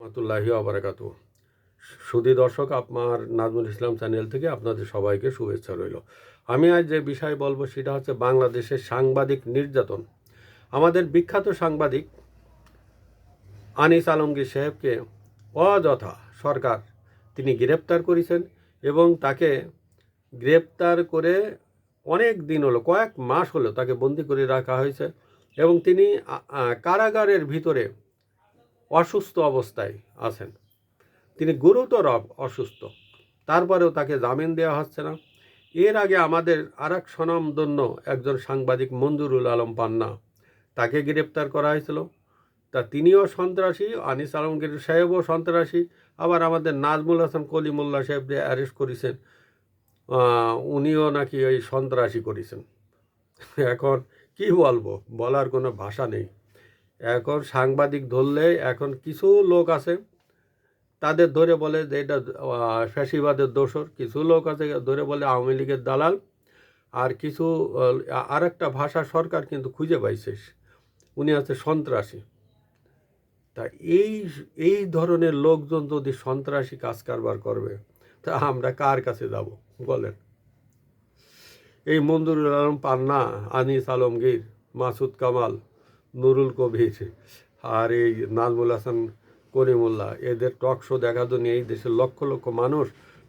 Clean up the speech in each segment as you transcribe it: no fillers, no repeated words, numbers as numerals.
রহমতুল্লাহি আবরাকাতু। সুধী দর্শক, আপনার নাজমুল ইসলাম চ্যানেল থেকে আপনাদের সবাইকে শুভেচ্ছা রইল। আমি আজ যে বিষয় বলবো সেটা হচ্ছে বাংলাদেশের সাংবাদিক নির্যাতন। আমাদের বিখ্যাত সাংবাদিক আনিস আলমগীর সাহেবকে অযথা সরকার তিনি গ্রেপ্তার করেছেন এবং তাকে গ্রেপ্তার করে অনেক দিন হলো, কয়েক মাস হলো তাকে বন্দি করে রাখা হয়েছে এবং তিনি কারাগারের ভিতরে অসুস্থ অবস্থায় আছেন। তিনি গুরুতর অসুস্থ, তারপরেও তাকে জামিন দেওয়া হচ্ছে না। এর আগে আমাদের আরেক স্বনামধন্য একজন সাংবাদিক মঞ্জুরুল আলম পান্না, তাকে গ্রেপ্তার করা হয়েছিল। তা তিনিও সন্ত্রাসী, আনিস আলমগীর সাহেবও সন্ত্রাসী। আবার আমাদের নাজমুল হাসান কলিমুল্লাহ সাহেব যে অ্যারেস্ট করেছেন, উনিও নাকি ওই সন্ত্রাসী করেছেন। এখন কি বলবো, বলার কোনো ভাষা নেই। এখন সাংবাদিক ধরলে এখন কিছু লোক আছে তাদের ধরে বলে যে এটা ফ্যাসিবাদের দোসর, কিছু লোক আছে ধরে বলে আওয়ামী লীগের দালাল, আর কিছু আরেকটা ভাষা সরকার কিন্তু খুঁজে পাইছে, উনি আছে সন্ত্রাসী। তা এই এই ধরনের লোকজন যদি সন্ত্রাসী কাজ কারবার করবে তা আমরা কার কাছে যাব বলেন? এই মঞ্জুরুল আলম পান্না, আনিস আলমগীর, মাসুদ কামাল, নুরুল কবির আর এই নাজমুল হাসান করিমুল্লাহ, এদের টক শো দেখার জন্য এই দেশের লক্ষ লক্ষ মানুষ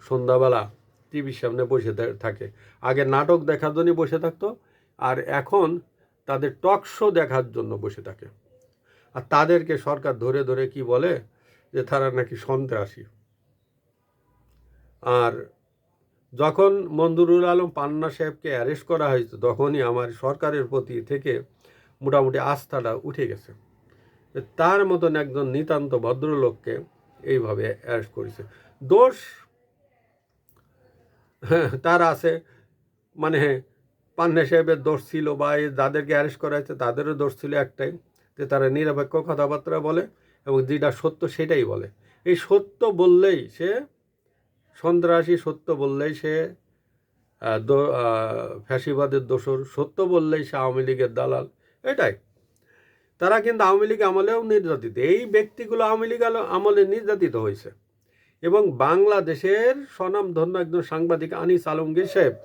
সন্ধ্যাবেলা টিভির সামনে বসে থাকে। আগে নাটক দেখার জন্য বসে থাকতো, আর এখন তাদের টক শো দেখার জন্য বসে থাকে। আর তাদেরকে সরকার ধরে ধরে কি বলে যে তারা নাকি সন্ত্রাসী। আর যখন মঞ্জুরুল আলম পান্না সাহেবকে অ্যারেস্ট করা হয়েছে তখনই আমার সরকারের প্রতি থেকে মোটামুটি আস্থাটা উঠে গেছে। তার মতন একজন নিতান্ত ভদ্রলোককে এইভাবে অ্যারেস্ট করেছে। দোষ তার আছে, মানে পান্না সাহেবের দোষ ছিল, বা যাদেরকে অ্যারেস্ট করা হয়েছে তাদেরও দোষ ছিল একটাই, যে তারা নিরপেক্ষ কথাবার্তা বলে এবং যেটা সত্য সেটাই বলে। এই সত্য বললেই সে সন্ত্রাসী, সত্য বললেই সে ফ্যাসিবাদের দোসর, সত্য বললেই সে আওয়ামী লীগের দালাল। এটাই তারা কিন্তু আওয়ামী লীগ আমলেও নির্যাতিত, এই ব্যক্তিগুলো আওয়ামী লীগ আমলে নির্যাতিত হয়েছে। এবং বাংলাদেশের স্বনামধন্য একজন সাংবাদিক আনিস আলমগীর সাহেব,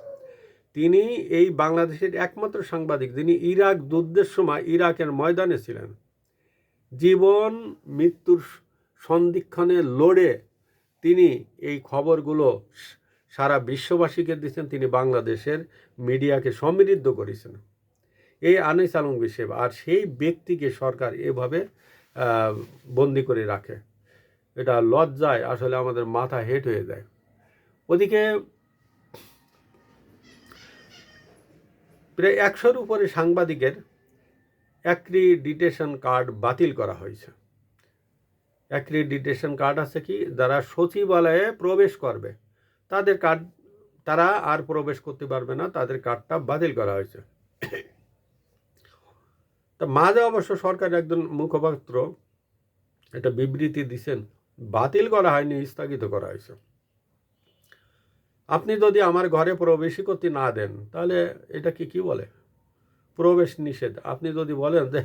তিনি এই বাংলাদেশের একমাত্র সাংবাদিক যিনি ইরাক যুদ্ধের সময় ইরাকের ময়দানে ছিলেন, জীবন মৃত্যুর সন্ধিক্ষণে লড়ে তিনি এই খবরগুলো সারা বিশ্ববাসীকে দিচ্ছেন। তিনি বাংলাদেশের মিডিয়াকে সমৃদ্ধ করেছেন, এই আনিস আলমগীর সাহেব। আর সেই ব্যক্তিকে সরকার এভাবে বন্দি করে রাখে, এটা লজ্জায় আসলে আমাদের মাথা হেঁট হয়ে যায়। ওদিকে প্রায় 100-র উপরে সাংবাদিকের অ্যাক্রিডিটেশন কার্ড বাতিল করা হয়েছে। অ্যাক্রিডিটেশন কার্ড আছে কি, যারা সচিবালয়ে প্রবেশ করবে তাদের কার্ড, তারা আর প্রবেশ করতে পারবে না, তাদের কার্ডটা বাতিল করা হয়েছে। তা মাঝে অবশ্য সরকারের একজন মুখপাত্র একটা বিবৃতি দিচ্ছেন, বাতিল করা হয়নি, স্থগিত করা হয়েছে। আপনি যদি আমার ঘরে প্রবেশই করতে না দেন তাহলে এটাকে কি বলে? প্রবেশ নিষেধ। আপনি যদি বলেন যে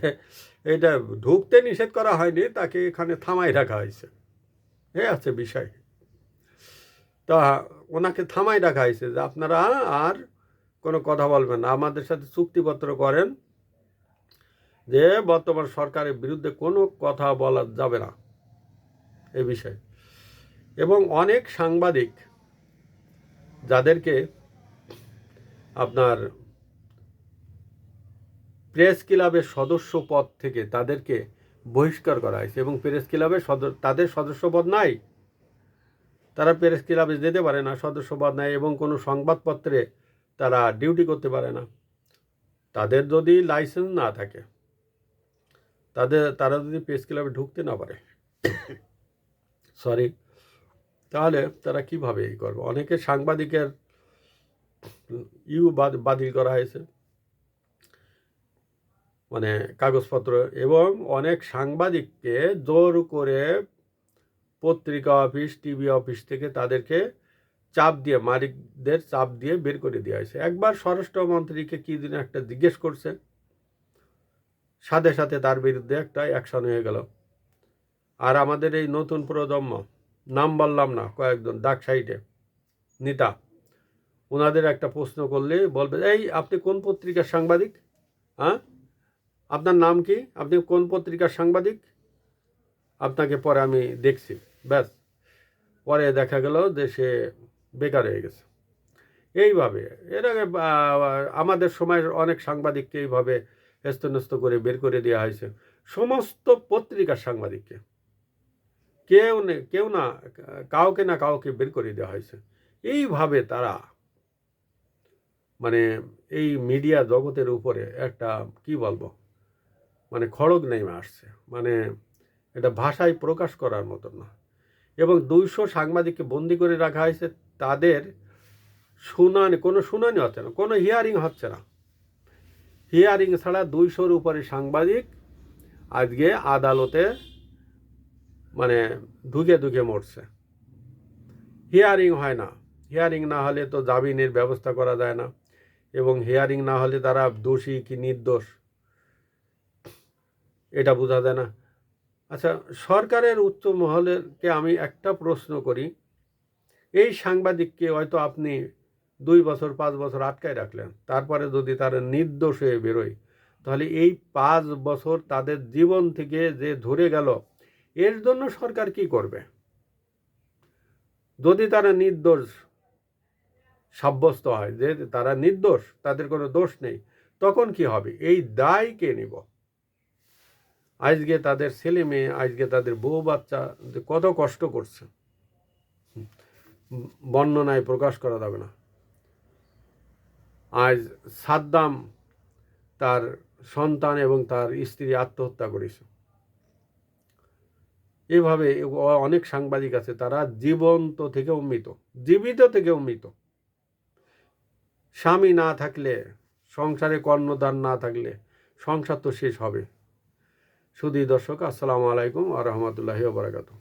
এটা ঢুকতে নিষেধ করা হয়নি, তাকে এখানে থামাই রাখা হয়েছে, এ আছে বিষয়। তা ওনাকে থামাই রাখা হয়েছে যে আপনারা আর কোনো কথা বলবেন না, আমাদের সাথে চুক্তিপত্র করেন যে বর্তমান সরকারের বিরুদ্ধে কোনো কথা বলা যাবে না এ বিষয়ে। এবং অনেক সাংবাদিক যাদেরকে আপনার প্রেস ক্লাবের সদস্য পদ থেকে তাদেরকে বহিষ্কার করা হয়েছে, এবং প্রেস ক্লাবের তাদের সদস্যপদ নাই, তারা প্রেস ক্লাবে যেতে পারে না, সদস্যপদ নাই, এবং কোনো সংবাদপত্রে তারা ডিউটি করতে পারে না। তাদের যদি লাইসেন্স না থাকে, তারা যদি প্রেস ক্লাবে ঢুকতে না পারে তাহলে তারা কিভাবে এই করবে? অনেকে সাংবাদিকের বাতিল করা হয়েছে, মানে কাগজপত্র, এবং অনেক সাংবাদিককে জোর করে পত্রিকা অফিস, টিভি অফিস থেকে তাদেরকে চাপ দিয়ে, মালিকদের চাপ দিয়ে বের করে দেওয়া হয়েছে। একবার স্বরাষ্ট্রমন্ত্রীকে কি দিন একটা জিজ্ঞেস করছে, সাথে সাথে তার বিরুদ্ধে একটা অ্যাকশন হয়ে গেল। আর আমাদের এই নতুন প্রজন্ম, নাম বললাম না, কয়েকজন ডাক সাইডে নেতা, ওনাদের একটা প্রশ্ন করলে বলবে, এই আপনি কোন পত্রিকার সাংবাদিক? হ্যাঁ, আপনার নাম কি? আপনি কোন পত্রিকার সাংবাদিক? আপনাকে পরে আমি দেখছি। ব্যাস, পরে দেখা গেল যে সে বেকার হয়ে গেছে। এইভাবে এর আগে আমাদের সময়ের অনেক সাংবাদিককে এইভাবে হেস্তনেস্ত করে বের করে দেওয়া হয়েছে, সমস্ত পত্রিকার সাংবাদিককে। কেউ না কাউকে না কাউকে বের করে দেওয়া হয়েছে। এইভাবে তারা মানে এই মিডিয়া জগতের উপরে একটা কি বলবো, মানে খড়গ নেমে আসছে, মানে এটা ভাষায় প্রকাশ করার মতো না। এবং 200 সাংবাদিককে বন্দি করে রাখা হয়েছে, তাদের কোনো শুনানি হচ্ছে না, কোনো হিয়ারিং হচ্ছে না। হিয়ারিং ছাড়া 200-র উপরে সাংবাদিক আজকে আদালতে মানে ধুকে ধুকে মরছে। হিয়ারিং হয় না। হিয়ারিং না হলে তো জামিনের ব্যবস্থা করা যায় না, এবং হিয়ারিং না হলে তারা দোষী কি নির্দোষ এটা বোঝা যায় না। আচ্ছা, সরকারের উচ্চ মহলেরকে আমি একটা প্রশ্ন করি, এই সাংবাদিককে হয়তো আপনি 2 বছর 5 বছর আটকায় রাখলেন, তারপরে যদি তারা নির্দোষ হয়ে বেরোয়, তাহলে এই 5 বছর তাদের জীবন থেকে যে ধরে গেল, এর জন্য সরকার কি করবে? যদি তারা নির্দোষ সাব্যস্ত হয়, যে তারা নির্দোষ, তাদের কোনো দোষ নেই, তখন কি হবে? এই দায় কে নিব? আজকে তাদের ছেলে মেয়ে, আজকে তাদের বউ বাচ্চা কত কষ্ট করছে, বর্ণনায় প্রকাশ করা যাবে না। আজ সাদ্দাম তার সন্তান এবং তার স্ত্রী আত্মহত্যা করেছে। এভাবে অনেক সাংবাদিক আছে, তারা জীবন্ত থেকেও মৃত, জীবিত থেকেও মৃত। স্বামী না থাকলে, সংসারে কর্ণধার না থাকলে সংসার তো শেষ হবে। শুধু দর্শক, আসসালামু আলাইকুম ওয়া রাহমাতুল্লাহি ওয়া বারাকাতুহু।